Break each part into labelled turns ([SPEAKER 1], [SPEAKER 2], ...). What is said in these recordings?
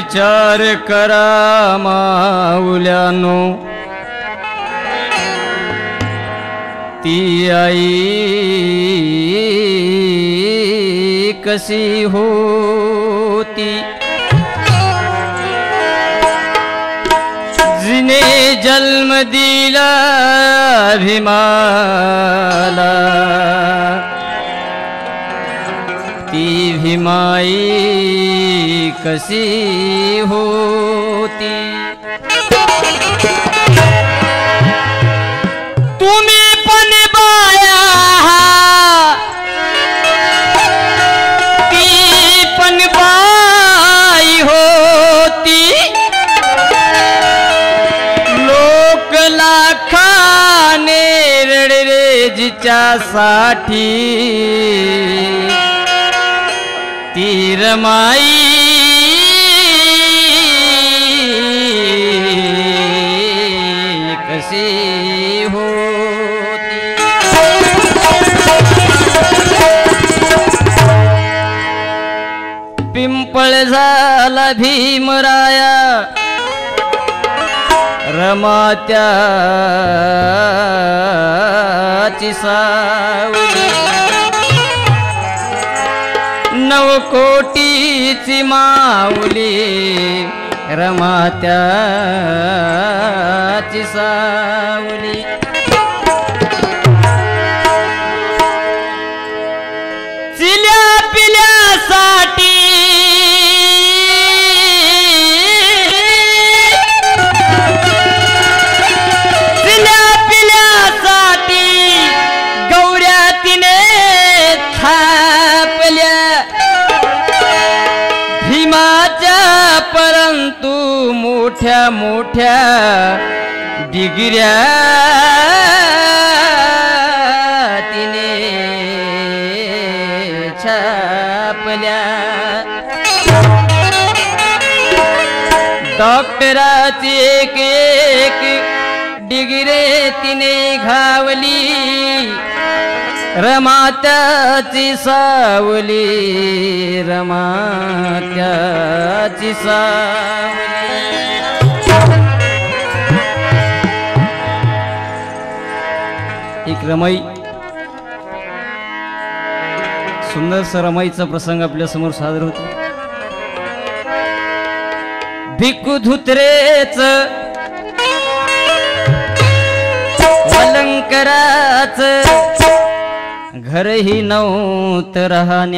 [SPEAKER 1] विचार करा माऊल्यानो, ती आई कशी होती, जिने जन्म दिला भीमाला, ती भीमाई कशी होती। तुम्ही पण बाया, ती पण बाई होती, लोक लाखाने रडले जिच्यासाठी, ती रमाई कशी होती। पिंपळ झाला भीमराया, रमा त्याची सावली, नवकोटीची माऊली, रमा त्याची सावली। चिल्या पिल्यासाठी गौऱ्या तिने थापल्या, भीमाच्या परंतु मोठ्या मोठ्या डिगऱ्या तिने छापल्या। डॉक्टराची एक एक डिगरे तिने घावली, रमा त्याची सावली, रमा त्याची सावली। एक रमाई, सुंदरसा रमाईचा प्रसंग आपल्या समोर सादर होतो। भिक्खू धुत्रेच अलंकाराच घरही नव्हतं राहण्यासारख,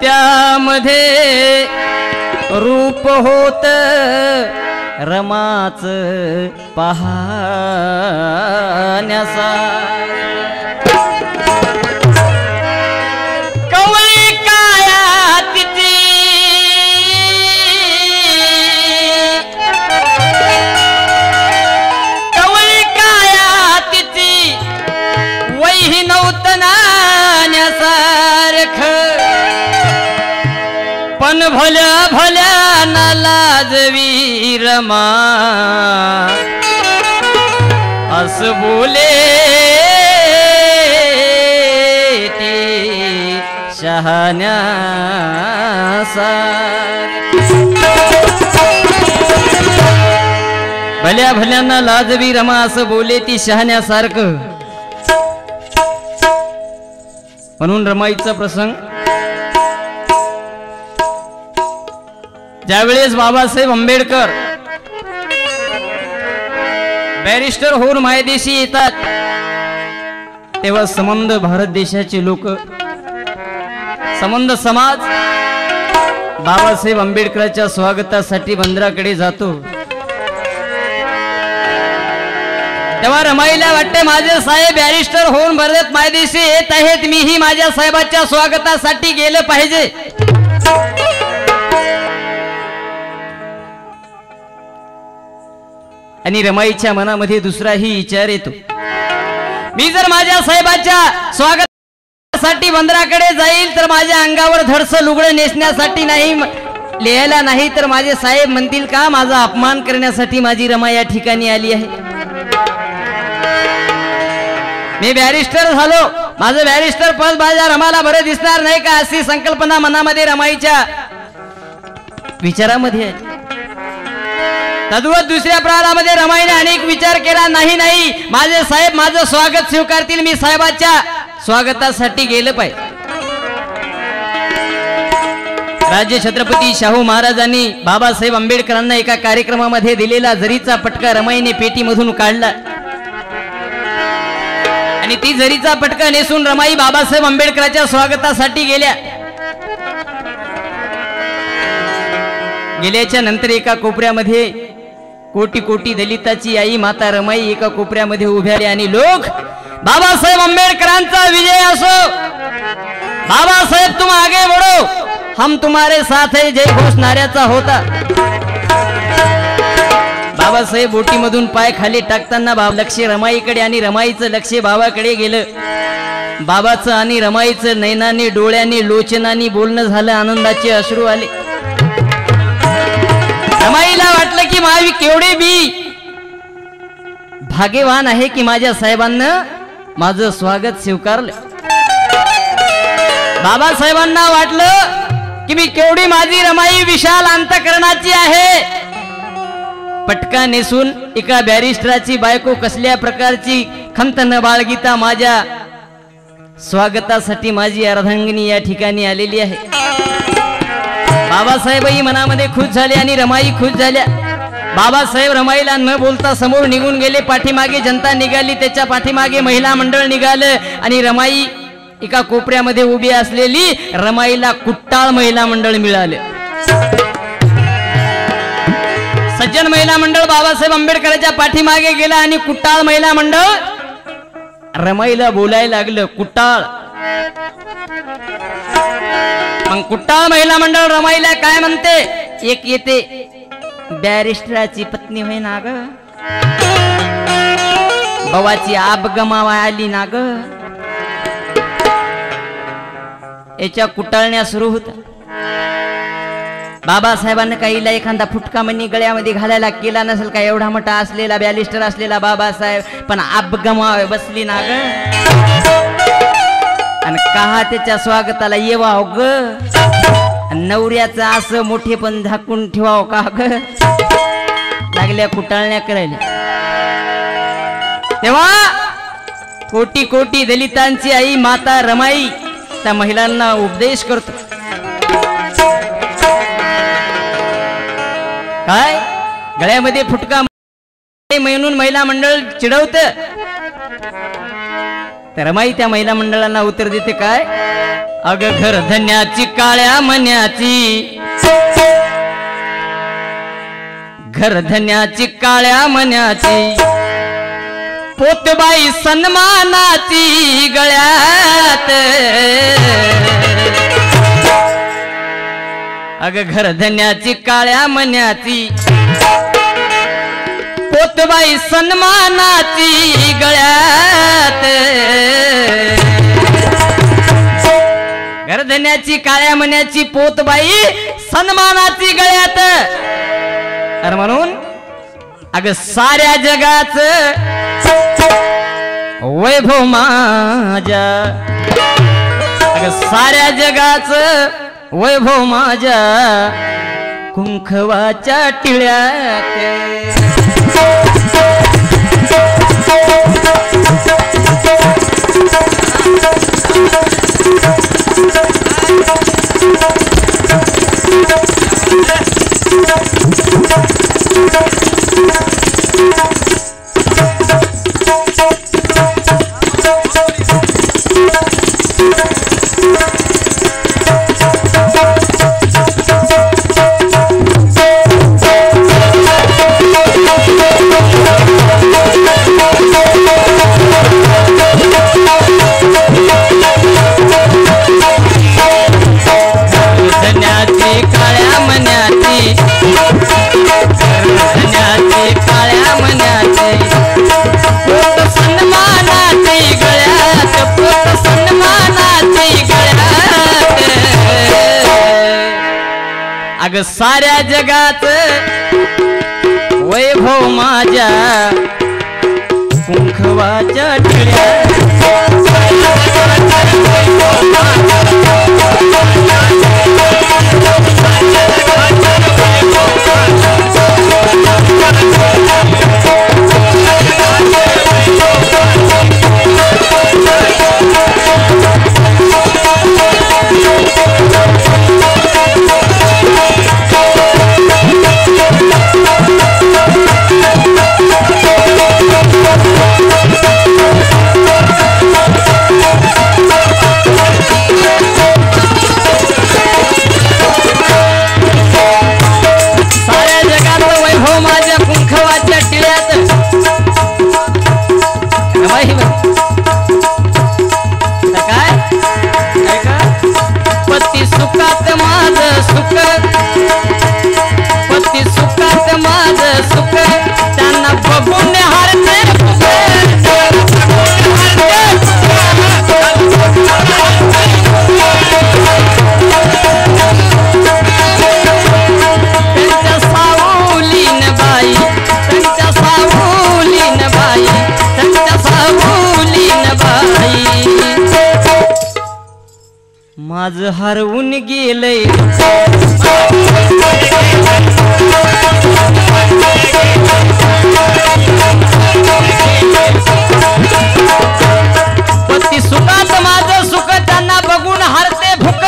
[SPEAKER 1] त्यामध्ये रूप होत रमाच पाहण्यासारख। कवळी काया तिची वही नव्हतं नाण्यासारख, पण भल्या भल्या ना लाजवी रमा, असं बोले ती शहाण्यासारख। भल्या भल्यांना लाजवी रमा, असं बोले ती शहाण्यासारखं। म्हणून रमाईचा प्रसंग ज्यावेळेस बाबासाहेब आंबेडकर बॅरिस्टर होऊन मायदेशी येतात, तेव्हा संबंध भारत देशाचे लोक, संबंध समाज बाबासाहेब आंबेडकरांच्या स्वागतासाठी बंदराकडे जातो। तेव्हा रमाईला वाटते माझे साहेब बॅरिस्टर होऊन भारत मायदेशी येत आहेत, मीही माझ्या साहेबाच्या स्वागतासाठी गेलं पाहिजे। आणि रमाईच्या मनामध्ये दुसराही विचार येतो, मी जर माझ्या साहेबाच्या स्वागतासाठी बंदराकडे जाईल तर माझ्या अंगावर धडसं लुगडं नेसण्यासाठी नाही, लिहायला नाही तर माझे साहेब म्हणतील का माझा अपमान करण्यासाठी माझी रमा या ठिकाणी आली आहे। मी बॅरिस्टर झालो, माझं बॅरिस्टर पद माझ्या रमाला बरं दिसणार नाही का अशी संकल्पना मनामध्ये रमाईच्या विचारामध्ये आहे. तद्वत दुसऱ्या प्रहारामध्ये रमाईने अनेक विचार केला. नाही नाही, माझे साहेब माझं स्वागत स्वीकारतील, मी साहेबाच्या स्वागतासाठी गेलं पाहिजे. राज्य छत्रपती शाहू महाराजांनी बाबासाहेब आंबेडकरांना एका कार्यक्रमामध्ये दिलेला जरीचा पटका रमाईने पेटीमधून काढला आणि ती जरीचा पटका नेसून रमाई बाबासाहेब आंबेडकरांच्या स्वागतासाठी गेल्याच्या नंतर एका कोपऱ्यामध्ये कोटी कोटी दलिताची आई माता रमाई एका कोपऱ्यामध्ये उभ्या आली आणि लोक बाबासाहेब आंबेडकरांचा विजय असो, बाबासाहेब तुम आगे बढ़ो, हम तुम्हारे साथ है, जय घोष नाऱ्याचा होता. बाबासाहेब बोटीमधून पाय खाली टाकताना लक्ष रमाईकडे आणि रमाईचं लक्ष बाबाकडे गेलं. बाबाचं आणि रमाईचं नैनाने डोळ्याने लोचनाने बोलणं झालं. आनंदाचे अश्रू आले. रमाईला वाटलं की मावी केवढे बी भाग्यवान आहे की माझ्या साहेबांना माझं स्वागत स्वीकारलं. बाबासाहेबांना वाटलं की मी केवढी माझी रमाई विशाल अंतःकरणाची आहे. पटका नेसून एका बॅरिस्टराची बायको कसल्या प्रकारची खंत न बाळगीता माझ्या स्वागतासाठी माझी अर्धांगिनी या ठिकाणी आलेली आहे. बाबासाहेबही मनामध्ये खुश झाले आणि रमाई खुश झाल्या. बाबासाहेब रमाईला न बोलता समोर निघून गेले. पाठीमागे जनता निघाली, त्याच्या पाठीमागे महिला मंडळ निघालं आणि रमाई एका कोपऱ्यामध्ये उभी असलेली रमाईला कुट्टाळ महिला मंडळ मिळाले. सज्जन महिला मंडळ बाबासाहेब आंबेडकरांच्या पाठीमागे गेला आणि कुट्टाळ महिला मंडळ रमाईला बोलायला लागलं. कुट्टाळ मग कुट्टाळ महिला मंडळ रमाईला काय म्हणते? एक येते, बॅरिस्टराची पत्नी होय ना ग, बवाची आब गमावा आली ना ग. याच्या कुटाळण्या सुरू होता. बाबासाहेबांना काहीला एखादा फुटका मनी गळ्यामध्ये घालायला केला नसेल का, एवढा मोठा असलेला बॅरिस्टर असलेला बाबासाहेब, पण आब गमावे बसली ना ग. आणि कहा त्याच्या स्वागताला येवाव ग, नवऱ्याचं असं मोठे पण झाकून ठेवाव का ग. लागल्या कुटाळण्या करायला. तेव्हा कोटी कोटी दलितांची आई माता रमाई त्या महिलांना उपदेश करतो. काय गळ्यामध्ये फुटका म्हणून महिला मंडळ चिडवत, तर रमाई त्या महिला मंडळांना उत्तर देते काय? अग घर धन्याची काळ्या मन्याची, घर धन्याची काळ्या मन्याची, पोतबाई सन्मानाची गळ्यात. अग घर धन्याची काळ्या मन्याची, पोतबाई सन्मानाची गळ्यात. घरधन्याची काळ्या मन्याची, पोतबाई सन्मानाची गळ्यात. अरे म्हणून अग साऱ्या जगाच वैभव माझ्या, अग साऱ्या जगाच वैभव माझ्या कुंखवाच्या टिळ्यात. अग साऱ्या जगात वैभव माझ्या कुंखवाच्या टिळ्यात. हरवून गेलंय पती सुखात माझं सुख त्यांना बघून हरते भूक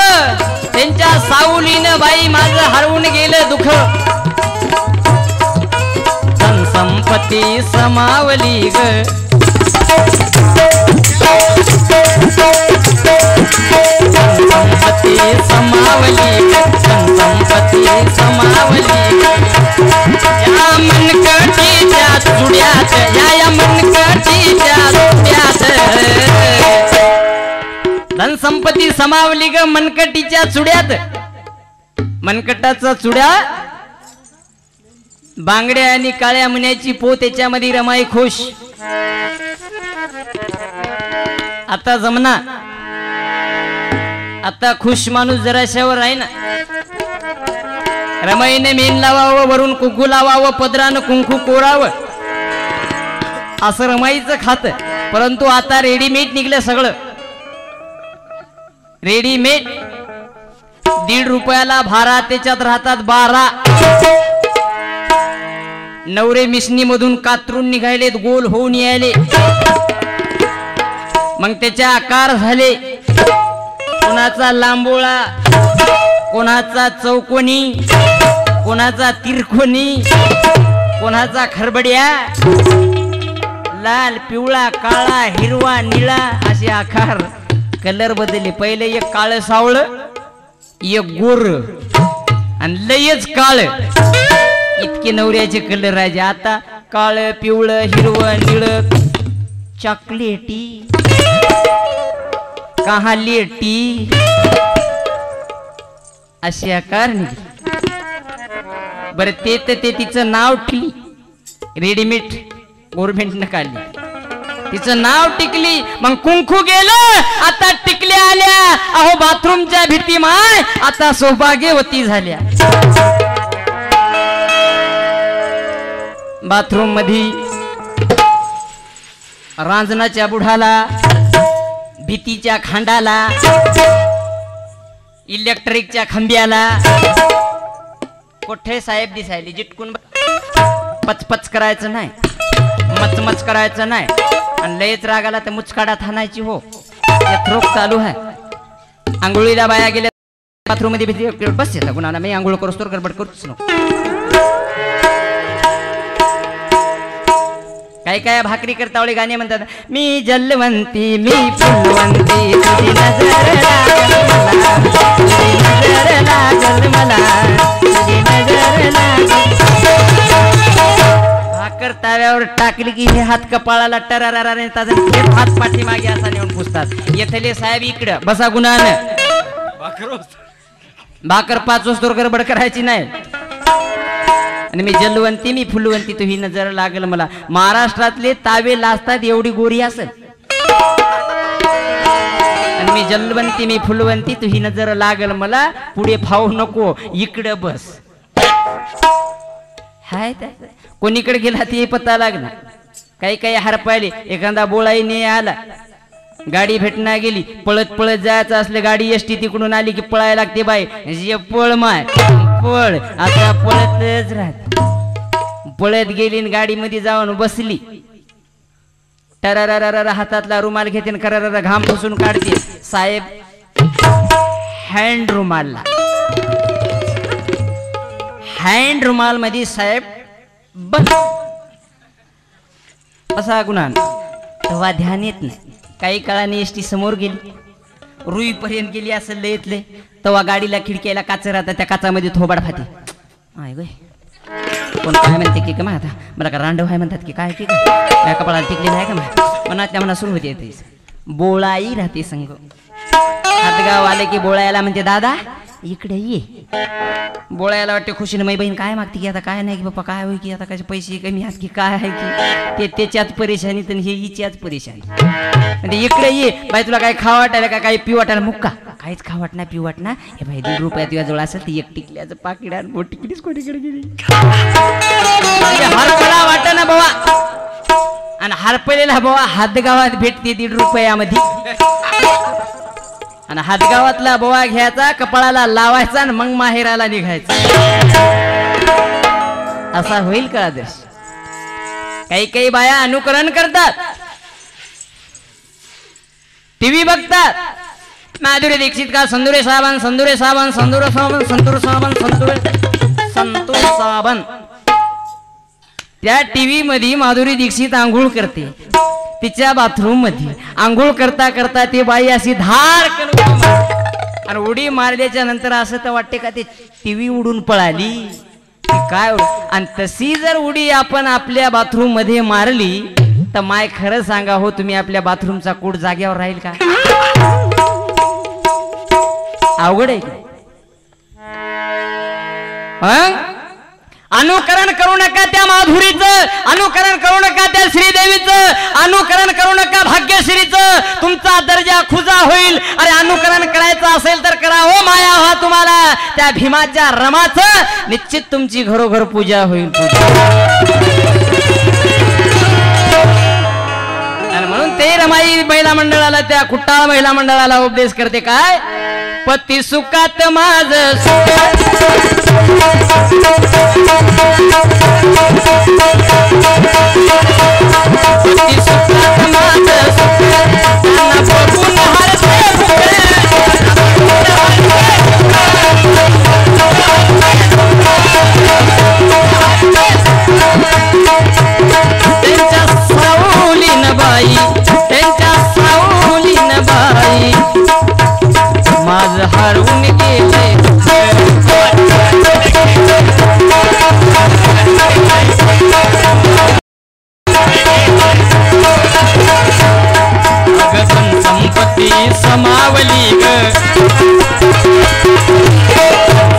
[SPEAKER 1] त्यांच्या सावलीनं बाई माझं हरवून गेलं दुःख धन संपत्ती समावली ग संपत्ती समावली संपत्ती समावली या मनकटीच्या चुड्यात या मनकटीच्या चुड्यात धन संपत्ती समावली ग मनकटीच्या चुड्यात मनकटाचा चुड्या बांगड्या आणि काळ्या मुन्याची पो त्याच्यामध्ये रमाई खुश आता जमना आता खुश माणूस जराशावर आहे ना रमाईने मेन लावावं वरून कुंकू लावावं पदरानं कुंकू कोरावं असं रमाईचं खात परंतु आता रेडीमेड निघलं सगळं रेडीमेड 1.5 रुपयाला भारा त्याच्यात राहतात 12 नवरे मिशनी मधून कातरून निघायलेत गोल होऊन यायले मग त्याचे आकार झाले कोणाचा लांबोळा कोणाचा चौकोनी कोणाचा तिरकोनी कोणाचा खरबड्या लाल पिवळा काळा हिरवा निळा असे आकार कलर बदलले पहिले एक काळ सावळ एक गोर आणि लयच काळ इतके नवऱ्याचे कलर राहायचे आता काळ पिवळं हिरवं निळ चॉकलेटी कहालेटी असे आकार बर ते तिचं नाव ठेवली रेडीमेड गव्हर्नमेंटनं काढली तिचं नाव टिकली मग कुंकू गेलं आता टिकल्या आल्या अहो बाथरूमच्या भीती माय आता सौभाग्यवती झाल्या बाथरूम मध्ये रांजणाच्या बुडाला भीतीच्या खांडाला इलेक्ट्रिकच्या खांब्याला कोठे साहेब दिसायले जिटकून पचपच करायचं नाही मचमच करायचं नाही आणि लयच रागाला तर मुचकाडा थानायची हो यथरोक चालू आहे आंघोळीला बाया गेल्या बाथरूम मध्ये भीती बस येतात कुणाला मी आंघोळ करूच तर गडबड करूच नको काय काय भाकरी करतावळे गाणे म्हणतात मी जलवंती मी फुलवंती तुझी नजर लागल मला तुझी नजर भाकर ताव्यावर टाकली की हे हात कपाळाला टरारा नेतात हात पाठी मागे असा नेऊन पुसतात येथले साहेब इकडं बसा गुणानं भाकर 5 वाजता गडबड करायची नाही आणि मी जलवंती मी फुलवंती तुझी नजर लागल मला महाराष्ट्रातले तावे लाजतात एवढी गोरी असेल आणि मी जलवंती मी फुलवंती तुझी नजर लागल मला पुढे फावू नको इकडं बस हाय कोणीकडे गेला ते पत्ता लागला काही काही हरपायले एखादा बोळाईने आला गाडी भेटणार गेली पळत पळत जायचं असले गाडी एसटी तिकडून आली की पळायला लागते बाई जे पळ माय पळ आता पळतच राहत पळत गेली गाडी मध्ये जाऊन बसली टरारा हातातला रुमाल घेते करारा घाम पुसून काढते साहेब हँड रुमालला हँड रुमाल मध्ये साहेब बस असा गुन्हा तेव्हा ध्यान येत नाही काही काळाने एसटी समोर गेली रुई पर्यंत गेली असं लयतले तेव्हा गाडीला खिडक्याला काच राहतात त्या काचामध्ये थोबाड फाते आय गय कोण काय म्हणते की का आता मला का रांडव आहे म्हणतात की काय की काय कपाळाला टिकलेलं आहे का मनातल्या मना सुरू होते येते बोळाई राहते संघ हातगाव आले की बोळायला म्हणते दादा इकडे ये बोळायला वाटते खुशीने मै बहीण काय मागते की आता काय नाही की बाप्पा काय होई की आता काय पैसे कमी आहेत की काय आहे की ते त्याच्याच परेशानी तर हे हिच्याच परेशानी म्हणजे इकडे ये बाई तुला काय खावा वाटायला का काही पिऊ वाटायला मुक्का काहीच खावा वाटणार पिऊ वाटणार हे भाई 2 रुपयात तुझ्या जवळ असेल ती एक टिकल्याचं पाकिट आणि मोठी टिकलीच कोणीकडे गेली हरपला वाटा ना बाबा आणि हरपलेला बाबा हातगावात भेटते 1.5 रुपयामध्ये आणि हातगावातला बोवा घ्यायचा, कपाळाला लावायचा आणि मग माहेराला निघायचा. असा होईल का आदर्श? काही काही बाया अनुकरण करतात, टीव्ही बघतात. माधुरी दीक्षित का संदुरे साबण, संदुरे साबण, संदूर साबण, संतूर साबण, संतूर साबण. त्या टीव्ही मध्ये माधुरी दीक्षित आंघोळ करते, तिच्या बाथरूम मध्ये आंघोळ करता करता ती बाई अशी धार आणि उडी मारल्याच्या नंतर असं तर वाटते का ते टीव्ही उडून पळाली काय. आणि तशी जर उडी आपण आपल्या बाथरूम मध्ये मारली तर माय खरं सांगा हो, तुम्ही आपल्या बाथरूमचा कूट जाग्यावर राहील का? अवघड आहे. अनुकरण करू नका त्या माधुरीचं, अनुकरण करू नका त्या श्रीदेवीचं, अनुकरण करू नका भाग्यश्रीचं. तुमचा दर्जा खुजा होईल. अरे अनुकरण करायचं असेल तर करा हो माया हा तुम्हाला. त्या भीमाच्या रमाचं निश्चित तुमची घरोघर पूजा होईल. आणि म्हणून ते रमाई महिला मंडळाला, त्या कुट्टाळ महिला मंडळाला उपदेश करते काय, पती सुखात माझ पती सुखात माझ बघून त्यांच्या सावलीन बाई, त्यांच्या सावलीन बाई माझ हरवून गेले. गगन संपत्ती समावली ग,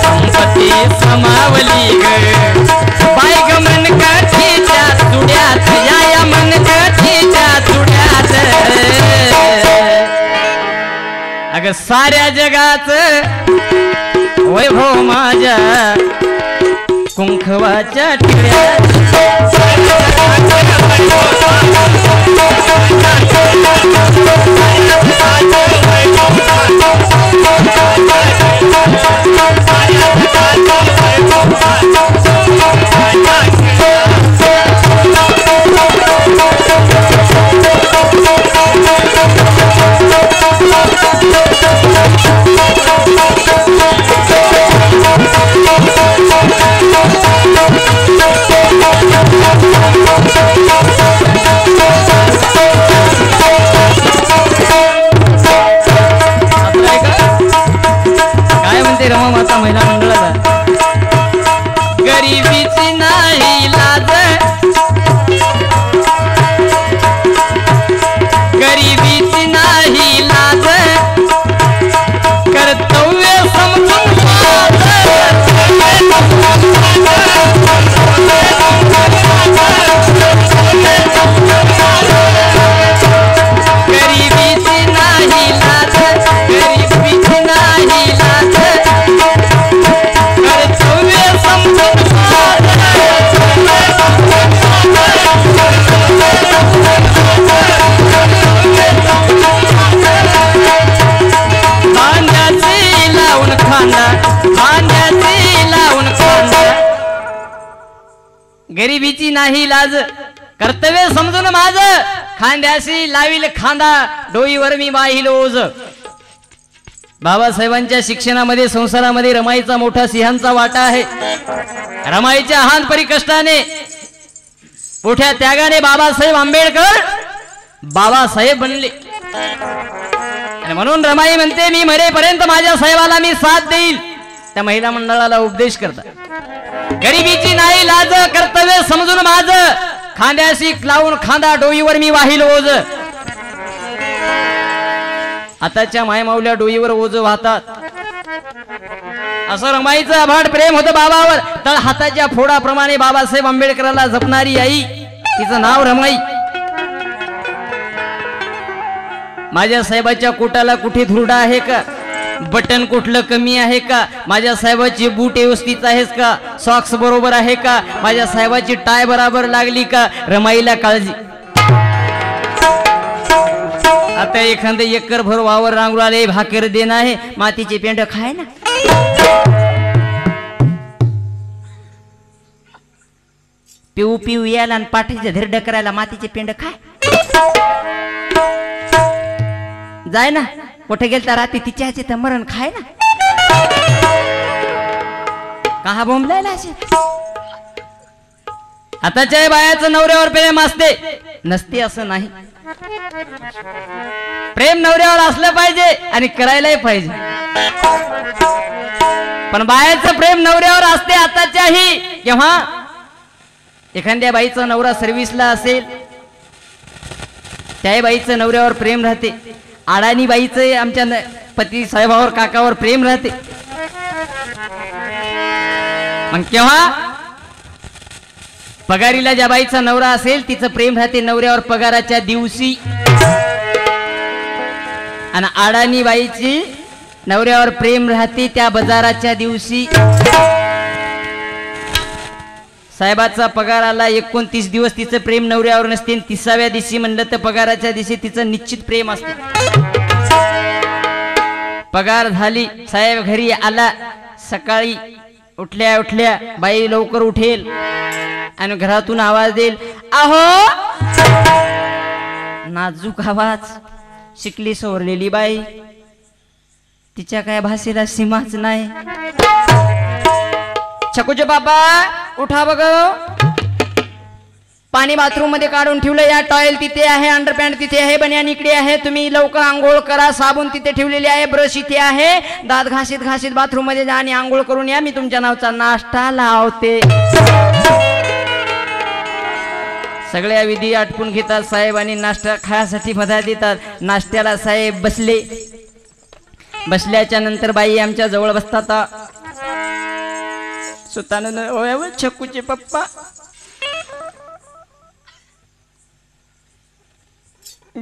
[SPEAKER 1] संपत्ती समावली ग. बाय ग मन काठीच्या चुड्यात, या मन काठीच्या चुड्यात. अग साऱ्या जगाच वैभव माझ्या कुंखवाच्या टिळ्यात. रमा माता महिला मंडळाला, गरिबीची नाही लाज, गरिबीची नाही लाज, कर्तव्य समजून गरिबीची नाही लाज, गरिबीची नाही लाज, गरिबीची नाही लाज, कर्तव्य समजून माझ, खांद्याशी लावील खांदा, डोईवर मी वाहील ओझ. बाबासाहेबांच्या शिक्षणामध्ये, संसारामध्ये रमाईचा मोठा सिंहांचा वाटा आहे. रमाईच्या हान परिकष्टाने, मोठ्या त्यागाने बाबासाहेब आंबेडकर बाबासाहेब बनले. आणि म्हणून रमाई म्हणते मी मरेपर्यंत माझ्या साहेबाला मी साथ देईल. त्या महिला मंडळाला उपदेश करतात, गरिबीची नाही लाज, कर्तव्य समजून माझ, खांद्याशी लावून खांदा, डोईवर मी वाहील ओझ. आताच्या मायमाऊल्या डोईवर ओझ वाहतात. असं रमाईचं अभाट प्रेम होतं बाबावर. तळ हाताच्या फोडाप्रमाणे बाबासाहेब आंबेडकरांना जपणारी आई, तिचं नाव रमाई. माझ्या साहेबाच्या कोटाला कुठे धुरडा आहे का, बटन कुठलं कमी आहे का, माझ्या साहेबाची बूट व्यवस्थित आहेस का, सॉक्स बरोबर आहे का, माझ्या साहेबाची टाय बरोबर लागली का, रमाईला काळजी. आता एखादं एकर भर वावर रांगू आले भाकर देणं आहे मातीचे पेंड खाय ना पिऊ पिऊ यायला आणि पाठीच्या धीर डकरायला मातीचे पेंड खाय जाय ना कुठे गेलता रात्री तिच्या ह्याचे मरण खाय ना कहा बोंबलायला असे आताच्या बायाचं नवऱ्यावर प्रेम असते नसते असं नाही प्रेम नवऱ्यावर असलं पाहिजे आणि करायलाही पाहिजे पण बायाचं प्रेम नवऱ्यावर असते आताच्याही केव्हा एखाद्या बाईचा नवरा सर्व्हिसला असेल त्या बाईचं नवऱ्यावर प्रेम राहते अडाणी बाईचं आमच्या पती साहेबावर काकावर प्रेम राहते मग केव्हा पगारीला ज्या बाईचा नवरा असेल तिचं प्रेम राहते नवऱ्यावर पगाराच्या दिवशी आणि अडाणी बाईची नवऱ्यावर प्रेम राहते त्या बाजाराच्या दिवशी साहेबाचा पगार आला 29 दिवस तिचं प्रेम नवऱ्यावर नसते 30व्या दिवशी म्हणलं तर पगाराच्या दिवशी तिचं निश्चित प्रेम असते पगार झाली साहेब घरी आला सकाळी उठल्या उठल्या बाई लवकर उठेल आणि घरातून आवाज देईल आहो नाजूक आवाज शिकली सवरलेली बाई तिच्या काय भाषेला सीमाच नाही छकुचे बाबा उठा बघ पाणी बाथरूम मध्ये काढून ठेवलं या टॉयल तिथे आहे अंडरपॅन्ट तिथे आहे बनियान इकडे आहे तुम्ही लवकर आंघोळ करा साबण तिथे ठेवलेली आहे ब्रश इथे आहे दात घासीत घासीत बाथरूम मध्ये जा आणि आंघोळ करून या मी तुमच्या नावचा नाश्ता लावते सगळ्या विधी आटपून घेतात साहेब आणि नाश्ता खाण्यासाठी मदत देतात नाश्त्याला साहेब बसले बसल्याच्या नंतर बाई आमच्या जवळ बसतात सुतानं छक्कूचे पप्पा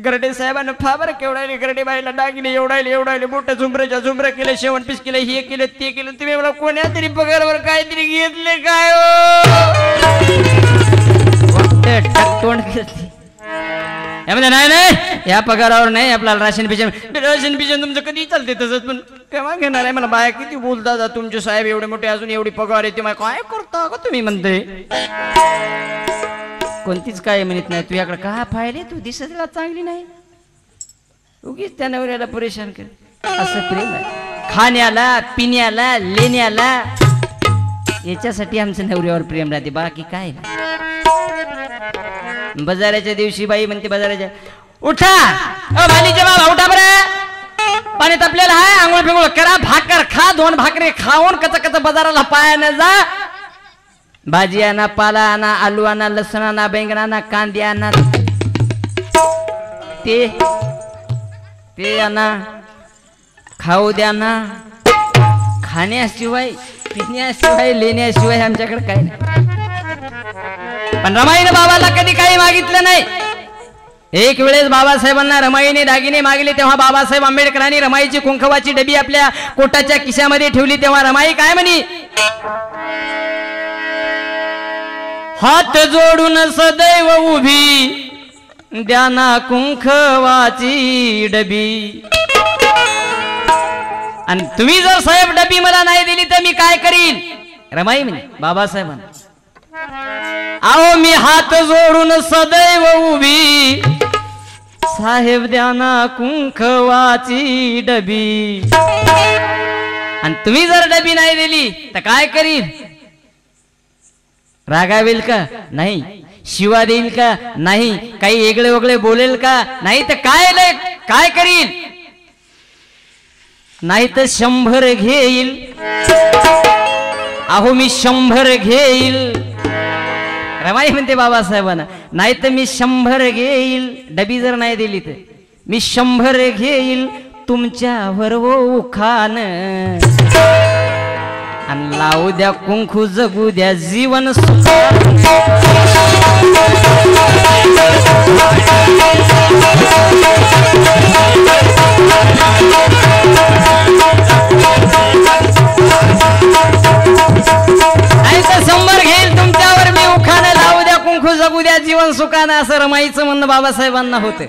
[SPEAKER 1] गरडे साहेबांना फाबर केवढाले गरडे बाईला डागिले एवढाले मोठ्या झुंबऱ्याच्या झुंबर केलं शेवण पीस केलं हे केलं ते केलं तुम्ही मला कोण्या तरी पगारावर काहीतरी घेतले काय तोंड नाही नाही या पगारावर नाही आपल्याला राशन पिशन तुमचं कधी चालते तसंच पण केव्हा घेणार आहे मला बाया किती बोलतात तुमचे साहेब एवढे मोठे अजून एवढी पगार येते मला काय करता का तुम्ही म्हणते कोणतीच काय म्हणत नाही तुझ्याकडे का फायले तू दिसतला चांगली नाही उगीच त्या नवऱ्याला परेशान कर असं प्रेम आहे खाण्याला पिण्याला लेण्याला याच्यासाठी आमचं नवऱ्यावर प्रेम राहते बाकी काय बाजाराच्या दिवशी बाई म्हणते बाजाराच्या उठा बालीचे बाबा उठा बरं पाणी तापलेलं आहे आंघोळ फिंगोळ करा भाकर खा 2 भाकरी खाऊन कच बाजाराला पायानं जा भाजी आणा पाला आणा आलू आणा लसण आणा बैंगण आणा कांदे आणा ते आणा खाऊ द्या ना खाण्याशिवाय पिण्याशिवाय लेण्याशिवाय आमच्याकडे काही नाही पण रमाईने बाबाला कधी काही मागितलं नाही एक वेळेस बाबासाहेबांना रमाईने दागिने मागले तेव्हा बाबासाहेब आंबेडकरांनी रमाईची कुंकवाची डबी आपल्या कोटाच्या खिशामध्ये ठेवली तेव्हा रमाई काय म्हणी हात जोडून सदैव उभी द्याना कुंकवाची डबी आणि तुम्ही जर साहेब डबी मला नाही दिली तर मी काय करीन रमाई म्हणे बाबासाहेबांना आओ मी हात जोडून सदैव उभी साहेब द्याना कुंकवाची डबी आणि तुम्ही जर डबी नाही दिली तर काय करीन रागावेल का नाही शिवा देईल का नाही काही वेगळे वेगळे बोलेल का नाही तर काय करीन नाही तर 100 घेईल अहो मी 100 घेईल रमाई म्हणते बाबासाहेबांना नाही तर मी 100 घेईल डबी जर नाही दिली तर मी 100 घेईल तुमच्यावर उखान आणि लावू द्या कुंकू जगू द्या जीवन सुख शंभर घेईल तुमच्यावर मी उखाणं लावू द्या कुंकू जगू द्या जीवन सुखानं असं रमाईचं म्हणणं बाबासाहेबांना होते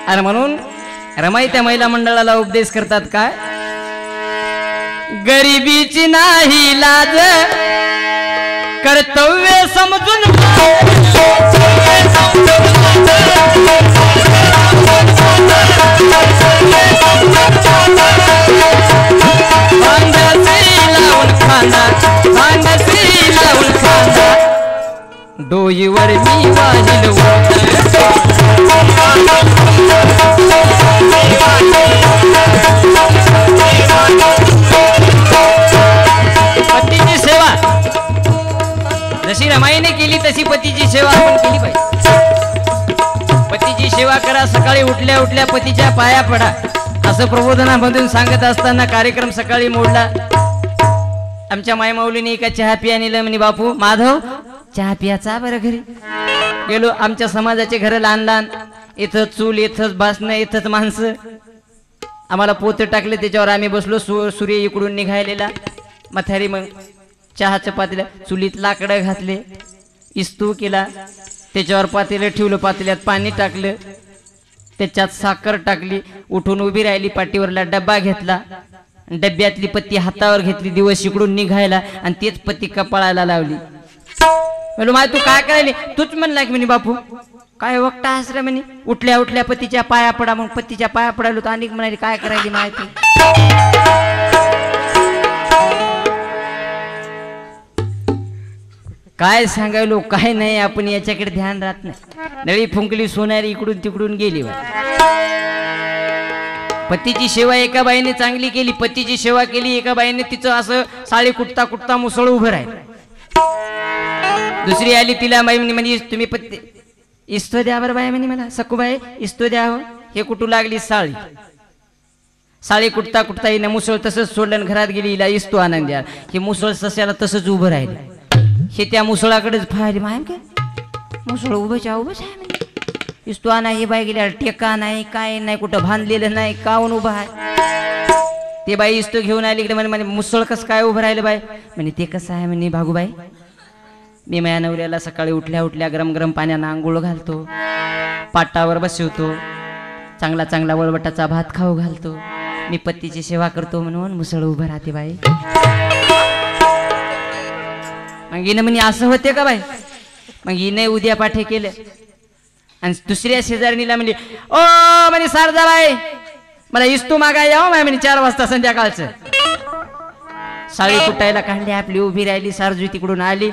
[SPEAKER 1] आणि म्हणून रमाई त्या महिला मंडळाला उपदेश करतात काय, गरिबीची नाही लाज कर्तव्य समजून डोईवर मी वाहिल पतीची सेवा जशी रमाईने केली तशी पतीची सेवा आपण केली पाहिजे. पतीची सेवा करा, सकाळी उठल्या उठल्या पतीच्या पाया पडा असं प्रबोधनामधून सांगत असताना कार्यक्रम सकाळी मोडला. आमच्या मायमाऊलीने एका चहा पिया नेलं म्हणे, बापू माधव चहा पियाचा बरं घरी. गेलो, आमच्या समाजाचे घर लहान लहान, इथं चूल, इथंच भासणं, इथंच माणसं. आम्हाला पोत टाकले, त्याच्यावर आम्ही बसलो. सूर्य इकडून निघायलेला. म्हातारी मग चहाचं पातेलं, चुलीत लाकडं घातले, इस्तू केला, त्याच्यावर पातेलं ठेवलं, पातेल्यात पाणी टाकलं, त्याच्यात साखर टाकली, उठून उभी राहिली, पाठीवरला डब्बा घेतला, डब्यातली पत्ती हातावर घेतली, दिवस इकडून निघायला आणि तेच पत्ती कपाळाला लावली. म्हणलो माय तू काय करायली? तूच म्हणला की म्हणे बापू काय वक्ता हसरा म्हणे, उठल्या उठल्या पतीच्या पाया पडा. मग पतीच्या पाया पडायलो तर अनेक म्हणाली काय करायली माहिती. काय सांगायलो काय नाही, आपण याच्याकडे ध्यान राहत नाही. नळी फुंकली, सोनारी इकडून तिकडून गेली. पतीची सेवा एका बाईने चांगली केली, पतीची सेवा केली एका बाईने, तिचं असं साडी कुटता कुटता मुसळ उभं राहिलं. दुसरी आली, तिला बाई म्हणजे तुम्ही पत्ती इस्तो द्या बरं बाई म्हणे मला, सखूबाई इस्तो द्या हो. हे कुठू लागली साडी, साडी कुटता कुटता हिने मुसळ तसंच सोडलं, घरात गेली, हिला इस्तो आनंद द्या. हे मुसळ सस्याला तसंच उभं राहिलं. हे त्या मुसळाकडेच पाहिले, मायम काय मुसळ उभंच आहे म्हणे. इस्तो आणा, हे बाई गेल्या टेका नाही काय नाही, कुठं बांधलेलं नाही, काऊन उभं आहे. ते बाई इस्तो घेऊन आली इकडे म्हणे, मुसळ कसं काय उभं राहिलं बाई म्हणे. ते कसं आहे म्हणे भागूबाई, मी माझ्या नवऱ्याला सकाळी उठल्या उठल्या गरम गरम पाण्यानं आंघोळ घालतो, पाटावर बसवतो, चांगला चांगला वळवटाचा भात खाऊ घालतो, मी पत्तीची सेवा करतो म्हणून मुसळ उभं राहते बाई. मग हिनं म्हणे असं होते का बाई. मग हिने उद्या पाठे केलं आणि दुसऱ्या शेजारणीला म्हणली, ओ म्हणे सारदा बाई मला इस्तू मागाय यावं माय म्हणे 4 वाजता संध्याकाळचं. साडी कुटायला काढली, आपली उभी राहिली. सारजू तिकडून आली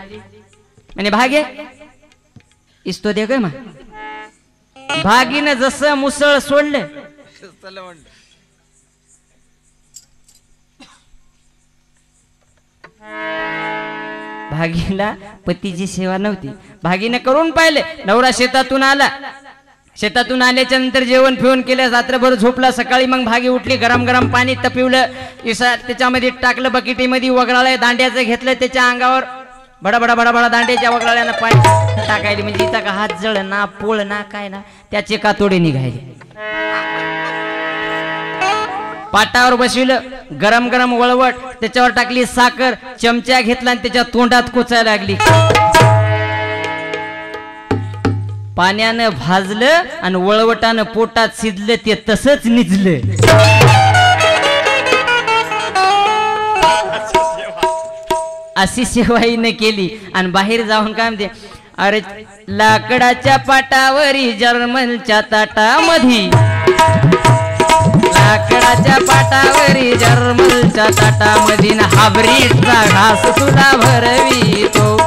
[SPEAKER 1] म्हणे, भागे इस्तो दे ग. मग भागीनं जसं मुसळ सोडलं, भागीला पतीची सेवा नव्हती. भागीनं करून पाहिले. नवरा शेतातून आला, शेतातून आल्याच्या नंतर जेवण फिवून केलं, रात्रभर झोपला. सकाळी मग भागी उठली, गरम गरम पाणी तपिवलं, त्याच्यामध्ये टाकलं, बकेटीमध्ये वगळाळं, दांड्याचं घेतलं, त्याच्या अंगावर बडाबडा बडाबडा दांड्याच्या वगळाळ्यानं पाणी टाकायली. म्हणजे इथं का हात जळ ना, पोळ ना, काय ना, त्याचे कातोडे निघायले. पाटावर बसविलं, गरम गरम वळवट, त्याच्यावर टाकली साखर, चमचा घेतला आणि त्याच्या तोंडात कोचायला लागली. पाण्यानं भाजलं आणि वळवटानं पोटात शिजलं, ते तसंच निजलं. अशी सेवा हिने केली. आणि बाहेर जाऊन काय म्हणते, अरे लाकडाच्या पाटावरी जर्मनच्या ताटामधी, लाकडाच्या पाटावरी जर्मनच्या ताटामधी हाबरीचा घास तुला भरवितो.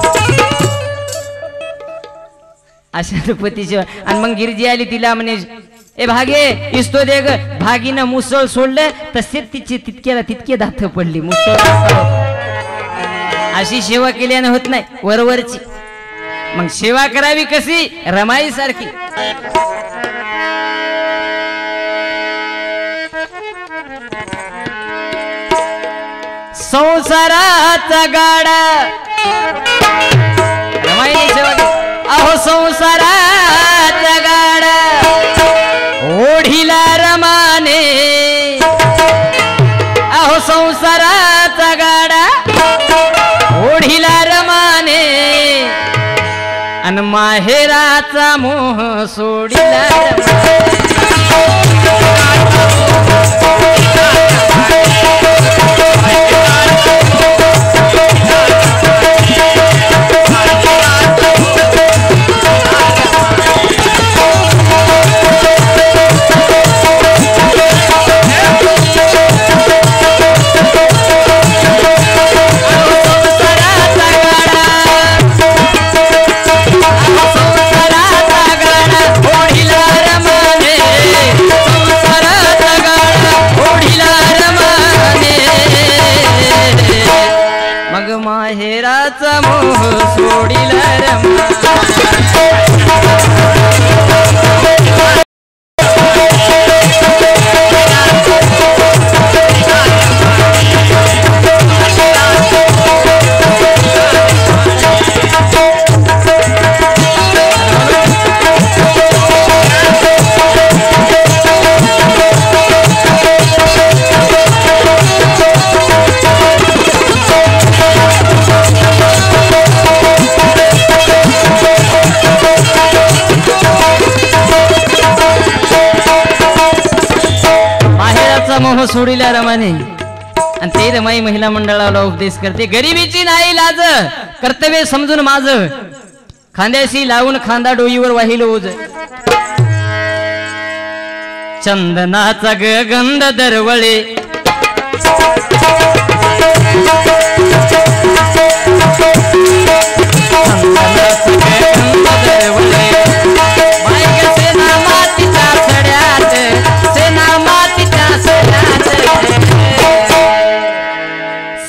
[SPEAKER 1] अशा पतीची. आणि मग गिरजी आली, तिला म्हणे, ए भागे इस्तो दे ग. भागीनं मुसळ सोडलं, तसेच तिचे तितके दात पडली. मुसळ अशी सेवा केल्याने होत नाही, वरवरची. मग सेवा करावी कशी, रमाई सारखी. संसाराचा गाडा रमाईने सेवा केली. अहो संसाराचा गाडा ओढीला रमाने, अहो संसाराचा गाडा ओढीला रमाने. अन माहेराचा मोह सोडिला माहेराचा मोह सोडिला रमा मोह सोडिला रमाने आणि ते रमाई महिला मंडळाला उपदेश करते गरिबीची नाही लाज कर्तव्य समजून माझ खांद्याशी लावून खांदा डोईवर वाहिल ओझ चंदनाचा गंध दरवळे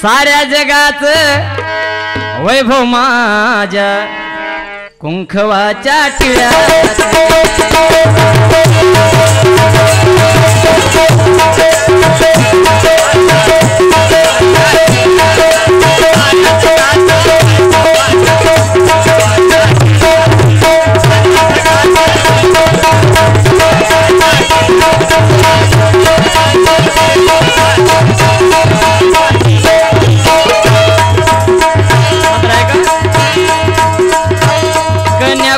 [SPEAKER 1] साऱ्या जगाच वैभव माझ्या कुंखवाच्या टिळ्यात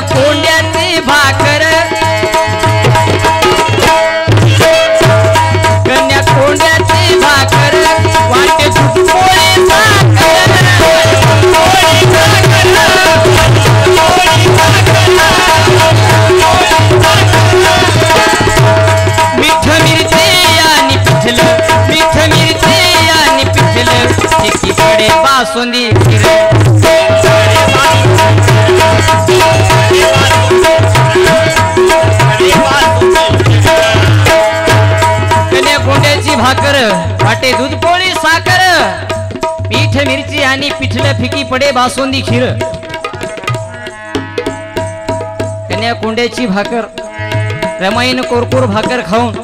[SPEAKER 1] कोंड्याची भाकर कन्या कोंड्याची भाकर वाटे पोळी साखर मीठ मिरची आणि पिठलं मीठ मिरची आणि पिठलं एकीकडे बासुंदी कन्या कोंड्याची भाकर वाटे दूध पोळी साखर मीठ मिरची आणि पिठलं फिकी पडे बासुंदी खीर कन्या कोंड्याची भाकर रमाईन कोरकोर भाकर खाऊन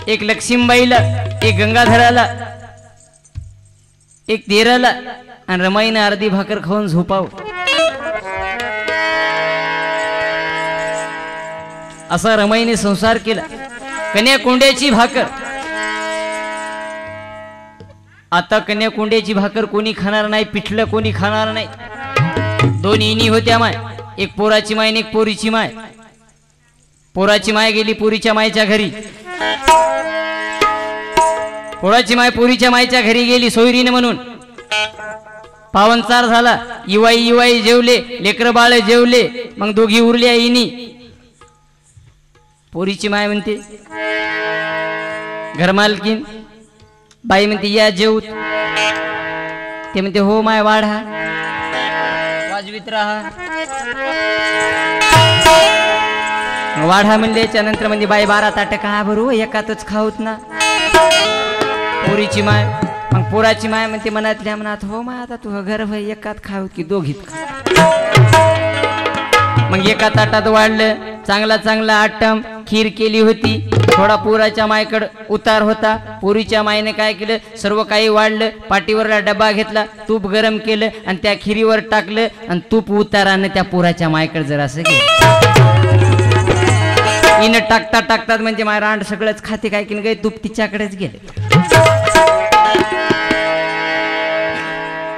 [SPEAKER 1] एक लक्ष्मीबाईला एक गंगाधराला एक तेराला आणि रमाईने अर्धी भाकर खाऊन झोपाव असा रमाईने संसार केला कन्या कोंड्याची भाकर आता कन्या कोंड्याची भाकर कोणी खाणार नाही पिठलं कोणी खाणार नाही दोन इनी होत्या माय एक पोराची माय आणि एक पोरीची माय पोराची माय गेली पोरीच्या मायच्या घरी पोराची माय पोरीच्या मायच्या घरी गेली सोयरीने म्हणून पावनचार झाला इवाई इवाई जेवले लेकर बाळ जेवले मग दोघी उरल्या इनी पोरीची माय म्हणते घरमालकीन बाई म्हणते या जेवत ते म्हणते हो माय वाढा वाजवीत राहा वाढा म्हणल्याच्या नंतर म्हणजे बाई 12 ताट का भरू एकातच खाऊत ना पोरीची माय मग पोराची माय म्हणते मनातल्या मनात हो माय आता तू घर भाई एकात खाऊत की दोघीत खा मग एका ताटात वाढलं चांगला चांगला आटम खीर केली होती थोडा पोराच्या मायकडे उतार होता पोरीच्या मायने काय केलं सर्व काही वाढलं पाठीवरला डब्बा घेतला तूप गरम केलं आणि त्या खिरीवर टाकलं आणि तूप उताराने त्या पोराच्या मायकडे जरासं गेलं इन टाकता टाकतात म्हणजे माय रांड सगळंच खाते काय की गय तूप तिच्याकडेच गेले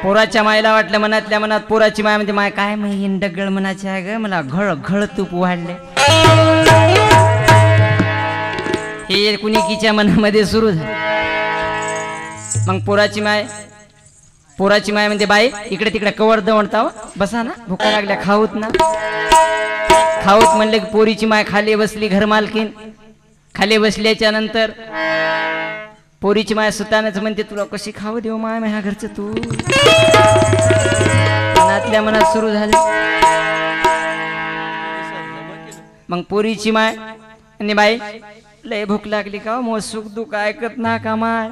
[SPEAKER 1] पोराच्या मायला वाटलं मनातल्या मनात पोराची माय म्हणजे माय काय माहिती डगळ मनाची आहे ग मला घळ घळ तूप वाढले हे कुणीकीच्या मनामध्ये सुरू झालं. मग पोराची माय म्हणजे बाई इकडे तिकडे कवर दवणता बसा ना भुका लागल्या खाऊत ना खाऊत म्हणले की पोरीची माय खाली बसली घर मालकीन खाली बसल्याच्या नंतर पोरीची माय सुतानच म्हणते तुला कशी खाऊ देऊ माय माझ्या घरचं तू मनातल्या मनात सुरू झाले. मग पोरीची माय आणि बाई लय भूक लागली का मग सुख दुःख ऐकत ना का माय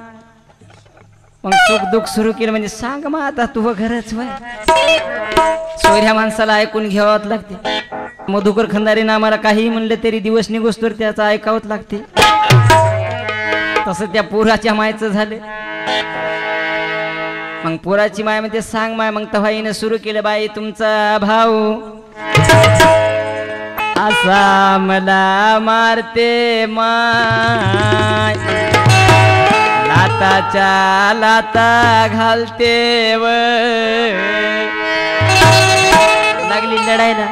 [SPEAKER 1] मग सुख दुःख सुरू केलं म्हणजे सांग मग आता तू घरच वय सोयऱ्या माणसाला ऐकून घ्यावंच लागते. मधुकर खंदारीनं आम्हाला काही म्हणलं तरी दिवस निघोस्तोवर त्याचं ऐकावंच लागते. तसं त्या पोराच्या मायचं झालं. मग पोराची माय म्हणजे सांग माय मग तेव्हा हिनं सुरू केलं बाई तुमचा भाऊ असा मला मारते माय लाताच्या लाता घालते व लागली लढायला.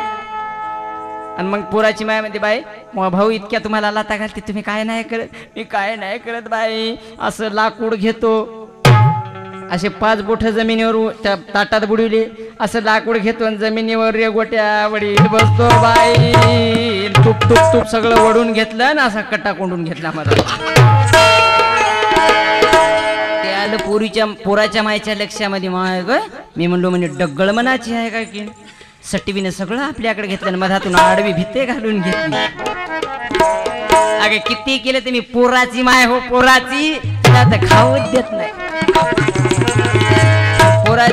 [SPEAKER 1] आणि मग पोराची माय म्हणते बाई मग भाऊ इतक्या तुम्हाला लाता घालते तुम्ही काय नाही करत. मी काय नाही करत बाई असं लाकूड घेतो असे 5 बोट जमिनीवर त्या ताटात बुडवले असं लाकूड घेतो आणि जमिनीवर रेगोट्या वडील बसतो बाई तुप तुप तुप सगळं वडून घेतलं ना असा कट्टा कोंडून घेतला मला. ते आलं पोराच्या मायच्या लक्षामध्ये माय ग मी म्हणलो म्हणजे डग्गळ मनाची आहे काय की सटवीने सगळं आपल्याकडे घेतलं आणि मधातून आडवी भिते घालून घेतली. अगे किती केलं तुम्ही पोराची माय हो पोराची खाऊच देत नाही पोरा.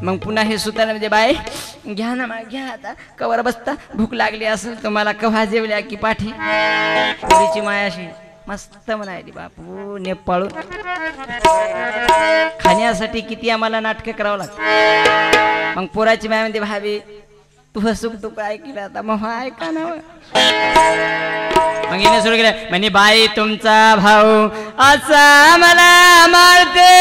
[SPEAKER 1] मग पुन्हा हे सुताना म्हणजे बाय घ्या ना घ्या आता कवर बसता भूक लागली असेल तुम्हाला कव्हा जेवल्या की पाठी. पोरीची माय अशी मस्त म्हणायली बापू नेपाळून खाण्यासाठी किती आम्हाला नाटकं करावं लागतं. मग पोराची माय म्हणते भाभी तू सुख तू ऐकलं आता मग ऐका ना. मग हिने सुरू केलं म्हणे बाई तुमचा भाऊ असा मला मारते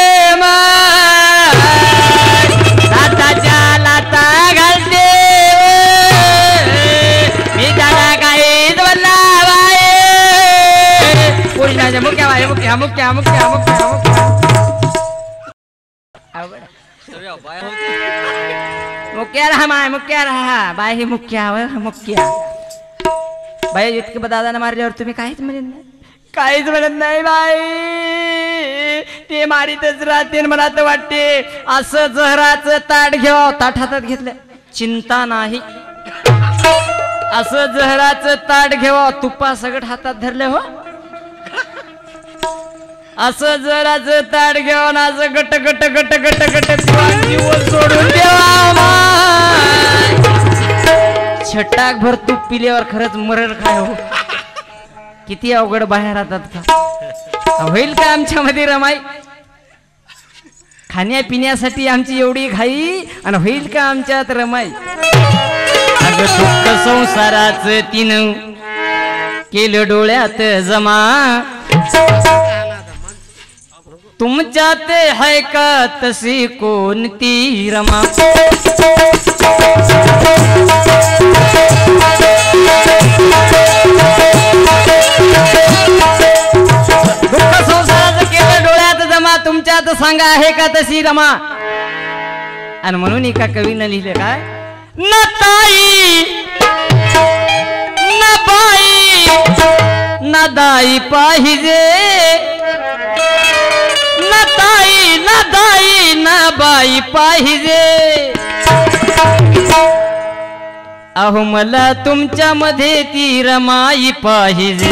[SPEAKER 1] लाताच्या लाता घालते मी त्याला काहीच म्हणला बाई पोरीच्या मुख्या बाई मुख्या मुख्या मुख्या मुख्या मुख्या राहा माय मुख्या राहा बाई ही मुख्या मुख्या बाई इतके दादाने मारल्यावर तुम्ही काहीच म्हणत नाही बाई ते मारीतच राहते मला तर वाटते असं जहराचं ताट घ्याव ताट हातात घेतलं चिंता नाही असं जहराचं ताट घ्याव तुप्पा सगळं हातात धरले हो असं जहराचं ताट घेऊन असं गट गट गट गट गट जीवन सोडून देवा छटाक भर तूप पिल्यावर खरंच मरण काय हो किती अवघड बाहेर राहतात का होईल का आमच्यामध्ये रमाई खाण्यापिण्यासाठी आमची एवढी घाई आणि होईल का आमच्यात रमाई. अगं दुःख संसाराच तिनं केलं डोळ्यात जमा तुमच्यात है का तशी कोणती रमा. दुःख संसाराचं केलं डोळ्यात जमा तुमच्यात सांगा आहे का तशी रमा. आणि म्हणून एका कवीनं लिहिलं काय न ताई न बाई न दाई पाहिजे न ताई न दाई न बाई पाहिजे. अहो मला तुमच्या मध्ये ती रमाई पाहिजे.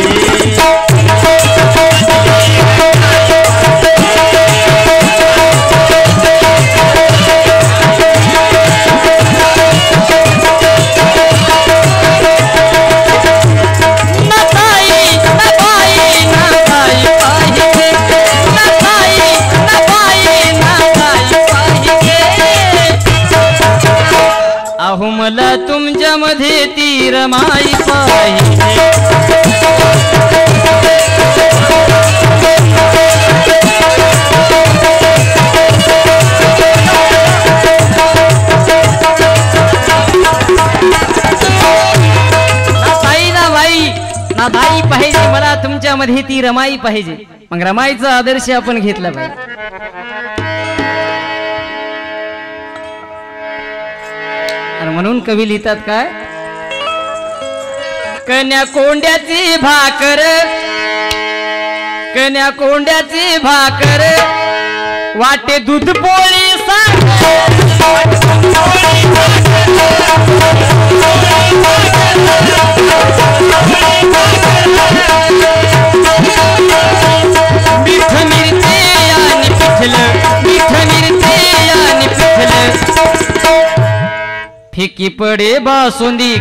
[SPEAKER 1] अहो मला तुमच्या मध्ये ती रमाई पाहिजे. तुमच्यामध्ये ती रमाई पाहिजे. मग रमाईचा आदर्श आपण घेतला पाहिजे. म्हणून कवी लिहितात काय, कन्या कोंड्याची भाकर, कन्या कोंड्याची भाकर, वाटे दूध पोळी मीठ मिरची आणि पिठलं, मीठ मिरची आणि पिठलं, फिकी पडे बासुंदी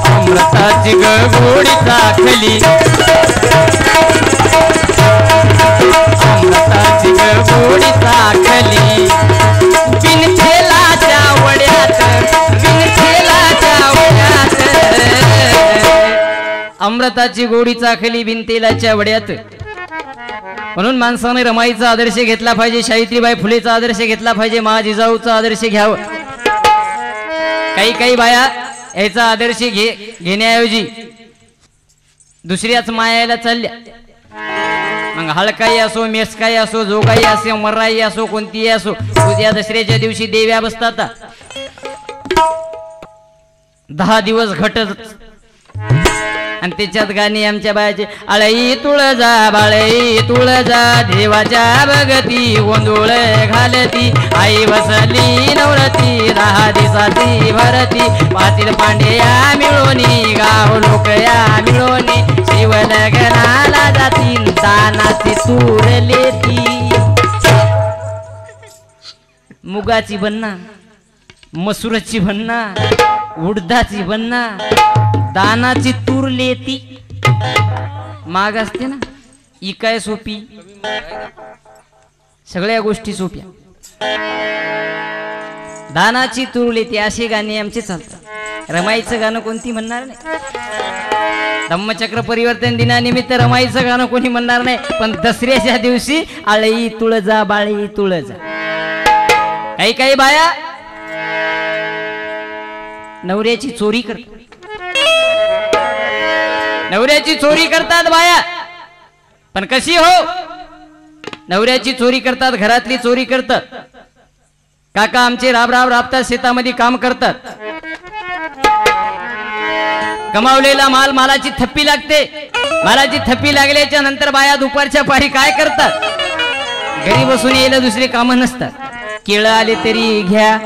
[SPEAKER 1] अमृताची गोडी चाखली, अमृताची गोडी चाखली, बिन तेलाच्या वड्यात, बिन तेलाच्या वड्यात, अमृताची गोडी चाखली बिन तेलाच्या वड्यात. म्हणून माणसाने रमाईचा आदर्श घेतला पाहिजे, सावित्रीबाई फुलेचा आदर्श घेतला पाहिजे, मा जिजाऊचा आदर्श घ्यावं. काही काही बाया याचा आदर्श घेण्याऐवजी दुसऱ्याच मायाला चालल्या. मग हळकाई असो, मेसकाई असो, जोगाई असो, मर्राई असो, कोणतीही असो, उद्या दसऱ्याच्या दिवशी देव्या बसतात. 10 दिवस घटत आणि त्याच्यात गाणी आमच्या बायाचे, आळई तुळजा बाळई तुळजा, देवाच्या भगती गोंधळ घालती, आई बसली नवरती 10 दिवसाची भरती, पाटील पांड्या मिळोनी गाव लोक या मिळोनी, शिवलग्नाला जाती दानाची तूर लेती. मुगाची बन्ना, मसुराची बन्ना, उडदाची बन्ना, दानाची तूर लेती. माग असते ना, इकाय सोपी, सगळ्या गोष्टी सोप्या. दानाची तूर लेती अशी गाणी आमचे चालतात. रमाईचं गाणं कोणती म्हणणार नाही. धम्मचक्र परिवर्तन दिनानिमित्त रमाईचं गाणं कोणी म्हणणार नाही. पण दसऱ्याच्या दिवशी आळई तुळजा बाळी तुळजा. काही काही बाया नवऱ्याची चोरी करतात, नवऱ्याची चोरी करतात बाया. पण कशी हो, नवऱ्याची चोरी करतात, घरातली चोरी करतात. काका आमचे राब राब राबतात, शेतामध्ये काम करतात. कमावलेला माल मालाची थप्पी लागते. मालाची थप्पी लागल्याच्या नंतर बाया दुपारच्या पारी काय करतात, घरी बसून यायला दुसरे काम नसतात. केळं आले तरी घ्या,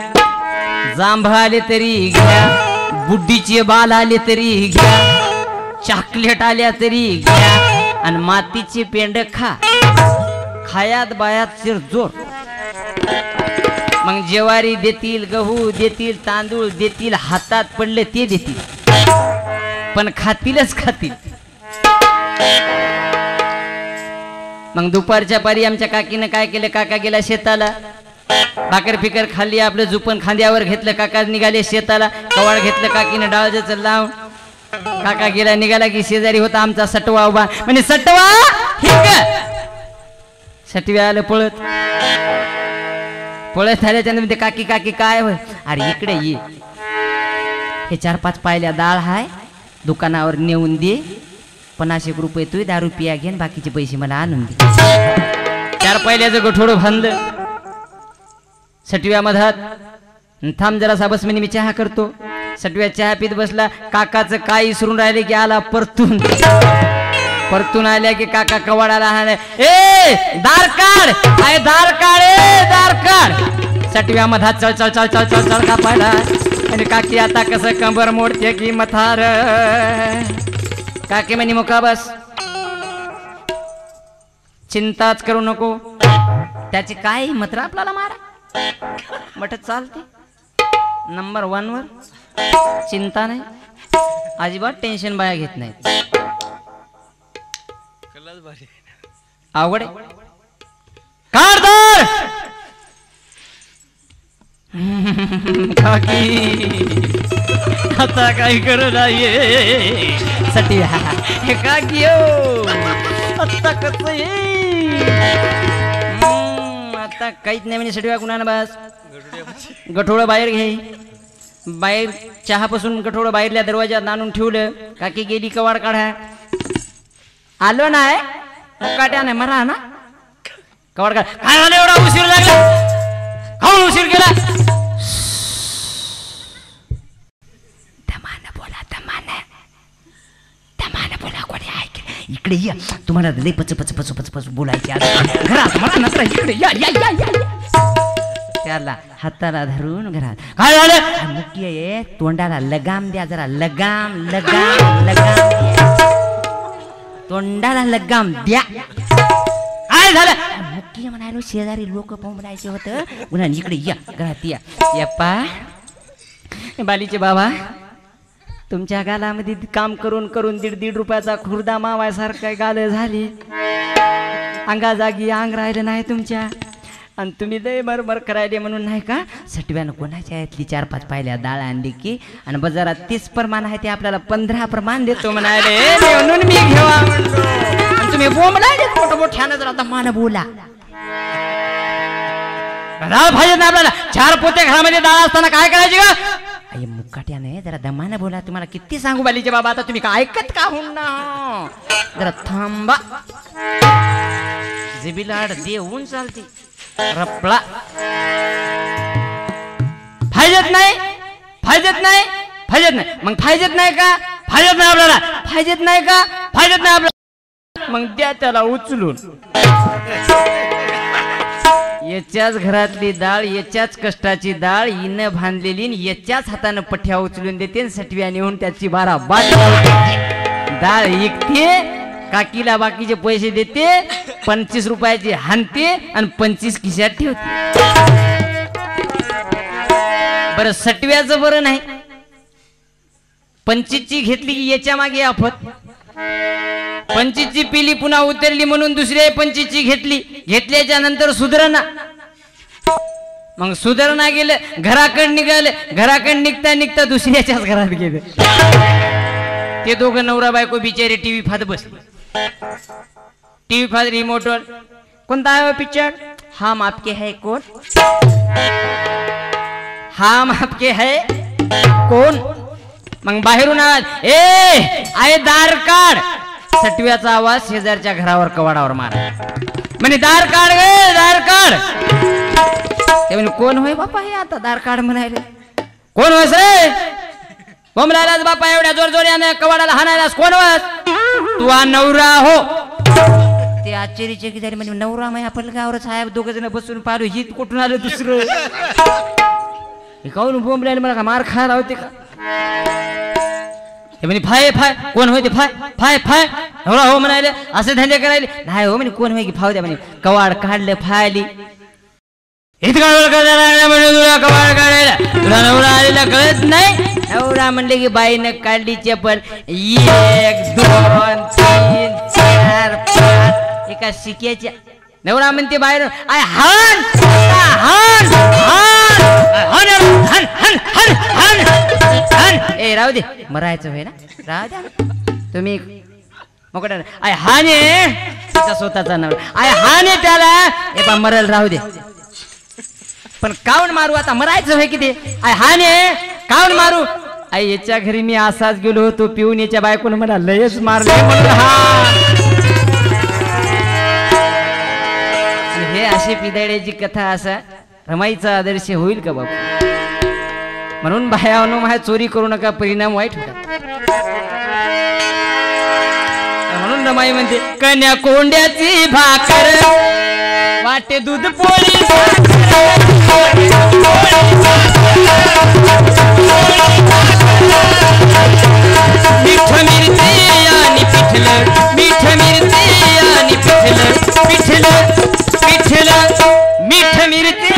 [SPEAKER 1] जांभ आले तरी घ्या, बुड्डीचे बाल आले तरी घ्या, चॉकलेट आल्या तरी घ्या, आणि मातीचे पेंड खा. खायात बायात जोर. मग ज्वारी देतील, गहू देतील, तांदूळ देतील, हातात पडले ते देतील, पण खातीलच खातील. मग दुपारच्या पारी आमच्या काकीनं काय केलं, काका गेला शेताला, भाकर फिकर खाल्ली, आपलं जुपण खांद्यावर घेतलं, काका निघाले शेताला. कवाड घेतलं काकीनं डाळजच लावून, काका गेला निघाला की शेजारी होता आमचा सटवा उभा. म्हणजे सटवा सटव्या आलं पळत पळत आल्याच्या नंतर काकी काकी काय होय, अरे इकडे ये, हे 4-5 पायल्या डाळ हाय, दुकानावर नेऊन दे, 50 रुपये तू 10 रुपया घेन, बाकीचे पैसे मला आणून दे. 4 पायल्याचं गठोडं बांधलं सटव्या मधात. थांब जरा साबस मी चहा करतो. सटव्या चहा पीत बसला. काकाचं काय इसरून राहिले की आला परतून. परतून आल्या की काका कवाडाला हाणे, ए दार काढ, अरे दार काढ, ए दार काढ. सटव्या मधात चल चल चल चल चल चल कापायला. आणि काकी आता कसं कंबर मोडते की मथार. काकी म्हणे मुका बस, चिंताच करू नको, त्याची काय मत्र आपल्याला मारा. मट चालते नंबर 1 वर, चिंता नाही, अजिबात टेन्शन बाया घेत नाही. आवड काढदार काकी आता काय करू नाहीये सटिया हे काकी हो आता कसं ये आता काहीच नाही म्हणजे सटव्या कुणाला बस गठोडं बाहेर घे बाहेर चहापासून गठोडं बाहेरल्या दरवाजात आणून ठेवलं काकी गेली कवाड काढा आलो नाही काट्याने मरा ना कवाड काढ काय झालं एवढा उशीर लागला खाऊन उशीर केला दमानं बोला दमानं बोला कोणी ऐक इकडे या तुम्हाला लई पच पच पच पच पच बोलायचे घरात मला नसरा इकडे या या या या त्याला हाताला धरून घरात काय झालं मुख्य आहे तोंडाला लगाम द्या जरा लगाम लगाम लगाम तोंडाला लगाम द्या काय झालं मुख्य म्हणालो शेजारी लोक बोंबलायचे होतं पुन्हा इकडे या घरात या यप्पा बालीचे बाबा तुमच्या गालामध्ये काम करून करून दीड रुपयाचा खुर्दा मावायसारखा गाल झाली अंगा जागी अंग राहिलं नाही तुमच्या आणि तुम्ही लय मरमर करायले म्हणून नाही का सटव्यानं कोणाच्या यातली 4-5 पाहिल्या डाळ आणली की आणि बाजारात 30 प्रमाण आहे ते आपल्याला 15 प्रमाण देतो म्हणाले म्हणून मी घेवा म्हणतो आणि तुम्ही बोंबलायले मोठ्यानं जरा दमानं बोला डाळ पाहिजे ना आपल्याला 4 पोते घरामध्ये डाळ असताना काय करायची का आई मुकाट्याने जरा दमानं बोला तुम्हाला किती सांगू बालीचे बाबा आता तुम्ही काय ऐकत का होऊन ना जरा थांबा जिबीलाड देऊन चालते रपला फायदेत नाही मग फायदेत नाही का फायदेत नाही आपल्याला फायदेत नाही का फायदेत नाही आपल्याला मग द्या त्याला उचलून याच्याच घरातली डाळ याच्याच कष्टाची डाळ हिनं बांधलेली याच्याच हातानं पठ्या उचलून देते सटव्या नेऊन त्याची 12 बाट डाळ विकते काकीला बाकीचे पैसे देते 25 रुपयाची हानते आणि 25 खिशात ठेवते बरं सटव्याचं बरं नाही 25ची घेतली की याच्या मागे आफत 25ची पिली पुन्हा उतरली म्हणून दुसऱ्या 25ची घेतल्याच्या नंतर सुधारणा मग सुधारणा गेलं घराकडे निघाले घराकडे निघता दुसऱ्याच्याच घरात गेले ते दोघं नवरा बायको बिचारे टीव्ही फात बसले टीव्ही फात रिमोटवर कोणता आहे पिक्चर हम आपके है कौन हम आपके है कौन मग बाहेरून आवाज आय दार काढ सटव्याचा आवाज शेजारच्या घरावर कवाडावर मारा म्हणे दार काढ गे दार काढ ते म्हणे कोण होय बापा हे आता दार काढ म्हणायला कोण होस रे बोंबलायलाच बापा एवढ्या जोरजोऱ्याने कवाडाला हाणायलास कोण होस तू हा नवरा हो ते आश्चर्यचे की म्हणजे नवरा माय आपण गावरच साहेब 2 जण बसून पारू ही कुठून आलं दुसरं हे काऊन बोंबलायला मला का मार खायला होते का ते म्हणे फाय कोण होय ते फाय नवरा हो म्हणाले असे धंदे करायले नाही हो म्हणे कोण होय की फाव द्या म्हणे कवाड काढलं फायली कवाड काढायला तुला नवरा आलेला कळत नाही नवरा म्हणले की बाईनं काढली चप्पल 1 2 3 4 5 एका शिक्याच्या नवरा म्हणते बाहेर आय हान ए राहू दे मरायचं होय ना राहू द्या तुम्ही मोकट आय हाने तिचा स्वतःचा नवरा आय हाने त्याला ए पा मरल राहू दे पण काऊन मारू आता मरायचं होय किती आय हाने काऊन मारू आई याच्या घरी मी असाच गेलो होतो पिऊन याच्या बायकोने मला लयच मारले म्हणून हे अशी पिदाड्याची कथा असा रमाईचा आदर्श होईल का बाबा म्हणून बायानो माय चोरी करू नका परिणाम वाईट होता म्हणून रमाई म्हणते कन्या कोंड्याची भाकर वाटे दूध पोळी मीठ मिरची आणि पिठलं मीठ मिरची आणि पिठलं मीठ मिरची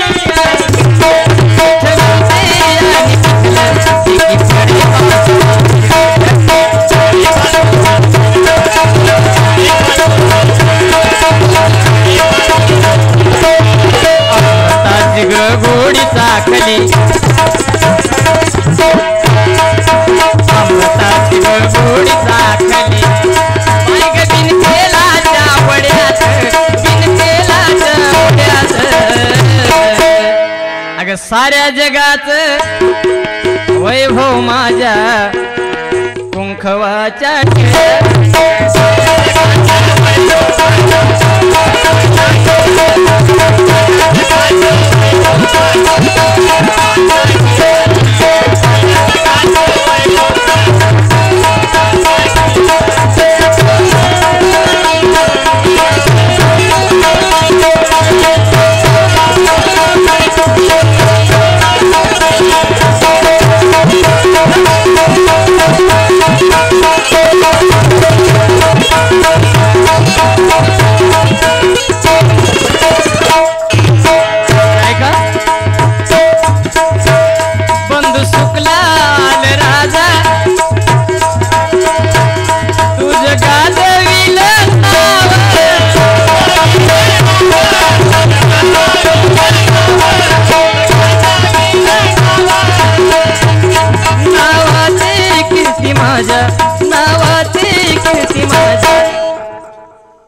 [SPEAKER 1] गोडी चाकली अमृताची गोडी चाकली बिन तेलाच्या वड्यात बिन तेलाच्या वड्यात अग साऱ्या जगाच वैभव माझ्या कुंखवाच्या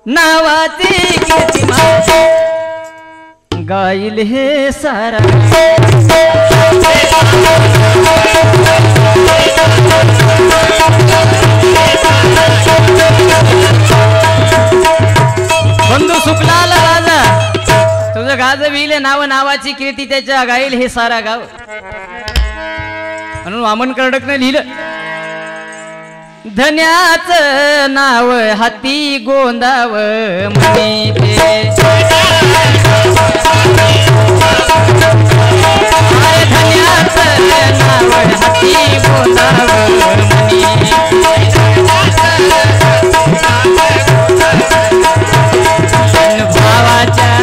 [SPEAKER 1] नावाची कीर्ती माझ्या गाईल हे सारा बंधू सुकलाला राजा तुझं गाजविले नाव नावाची कीर्ती त्याच्या गाईल हे सारा गाव म्हणून वामन कर्डकने लिहिलं धन्याच नाव हाती गोंदाव म्हणे धन्याच नाव हाती गोंदाव म्हणे भावाच्या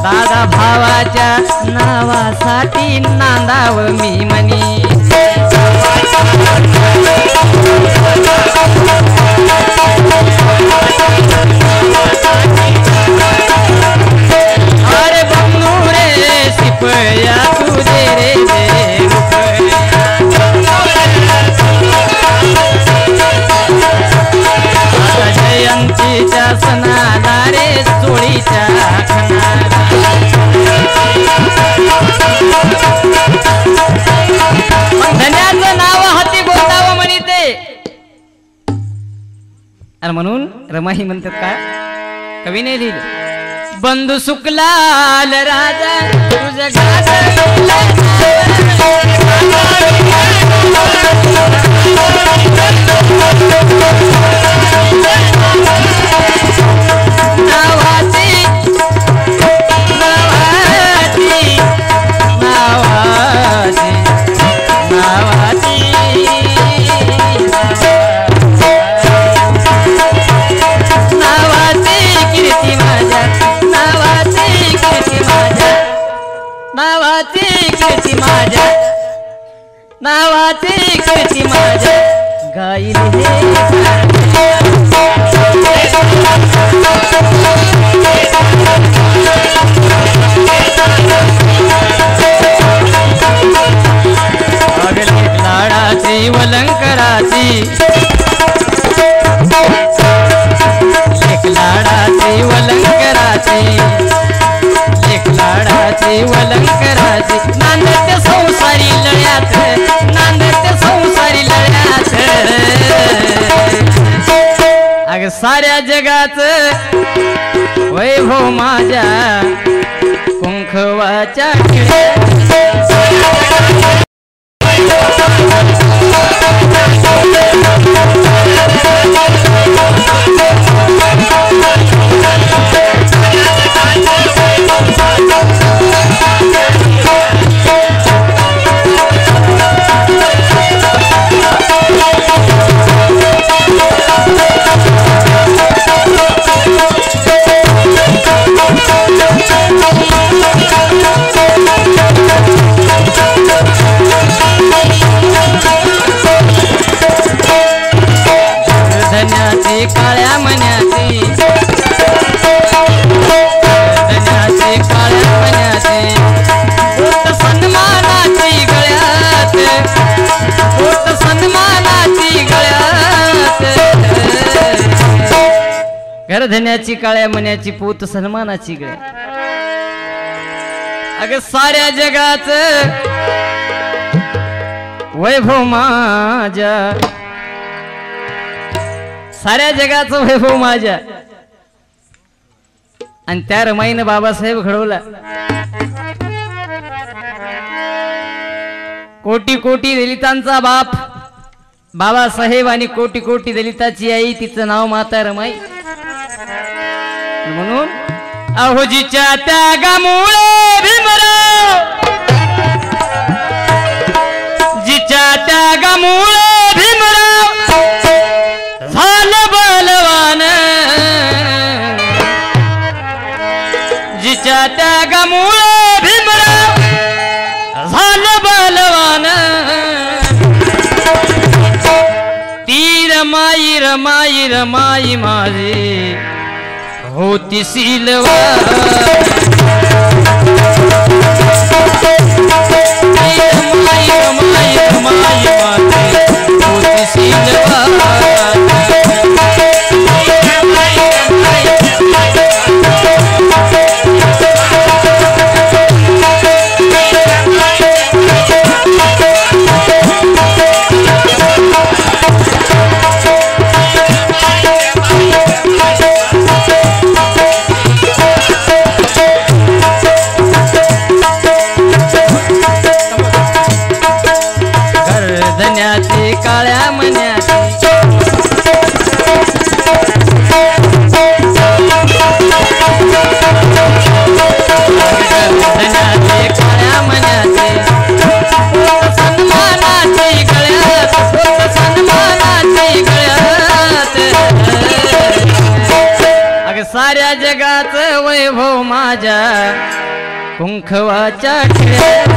[SPEAKER 1] दादा भावाच्या नावासाठी नांदाव मी म्हणे अरे बंधू रे सिपया तुझे रे जयंतीच्या सणाला रे चोळीच्या धन्याचं नाव हाती बोलावं म्हणते आणि म्हणून रमाही म्हणतात का कवीने लिहिलं बंधू सुकलाल राजा तुझं नावाची कीर्ती माझ्या गाईल लाडाची वलंकराची एक लाडाची वलंकराची एक लाडाची वलंकराची नांदते संसारी लढ्यात नांदते संसारी लढ्यात अग साऱ्या जगाच वैभव माझ्या कुंखवाच्या काळ्या मन्याची काळ्या मन्याची पोट सन्मानाची गळ्यात पोट सन्मानाची गळ्यात घरधन्याची काळ्या मन्याची पोत सन्मानाची गळ्यात अग साऱ्या जगाच वैभव माझ्या, साऱ्या जगाचं वैभव माझ्या. आणि त्या रमाईनं बाबासाहेब घडवला. कोटी कोटी दलितांचा बाप बाबासाहेब आणि कोटी कोटी दलिताची आई, तिचं नाव माता रमाई. म्हणून अहोजीच्या त्यागामुळे भीमराव, जिच्या त्यागामुळे भीमराव झालं बलवान, जिच्या त्यागामुळे भीमराव झालं बलवान. ती रमाई रमाई रमाई माझी होती सीलवान, रमाई रमाई रमाई माझी होती सीलवान. काळ्या मन्याची काळ्या मन्याचे सन्मानाची गळ्यात, सन्मानाची गळ्यात. अग साऱ्या जगाच वैभव माझ्या कुंखवाच्या ठेव्यात.